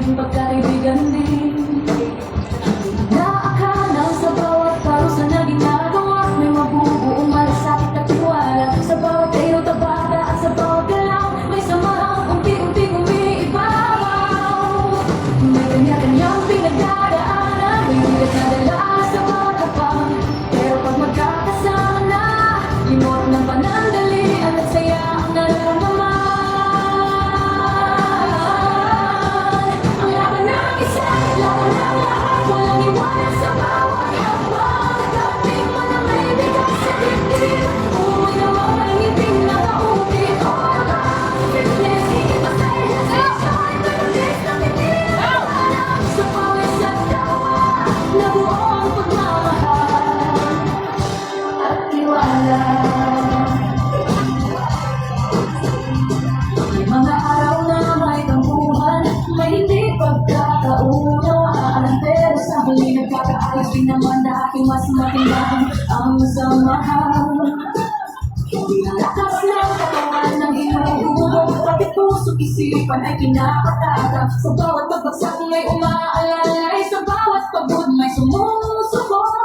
naging pagkakaibigan din. Naakala sa bawat parusa na ginagawa, may mabubuong malasakit at tiwala. Sa bawat tayo tabada at sa bawat galaw, may samahang unti-unting umiibabaw. May kanya-kanyang pinagdadaanan, may bigat na dala sa bawat hapang. Pero pag magkakasama na, limot ng panandalian at saya ang nararamdaman. Ang laban ng isa, laban ng lahat, walang iwanan sa bawat habang. Dating mo na may bigat sa dibdib, umuwi na walang ngiting nakaulit. All about fitness, ikipasaya sa joy, pero this na titira. Sa pawis at tawa, nabuo ang pagmamahal at tiwala. May mga araw na may tampuhan, may hindi pagkakaunawaan, pero sa huli nagkakaayos din naman dahil mas matindahan ang samahan. Hindi na lakas ng katawan ng hinuhubog, pati puso isipan ay kinakatata. Sa bawat pagbagsak may umaalalay, sa bawat pagod may sumusubok.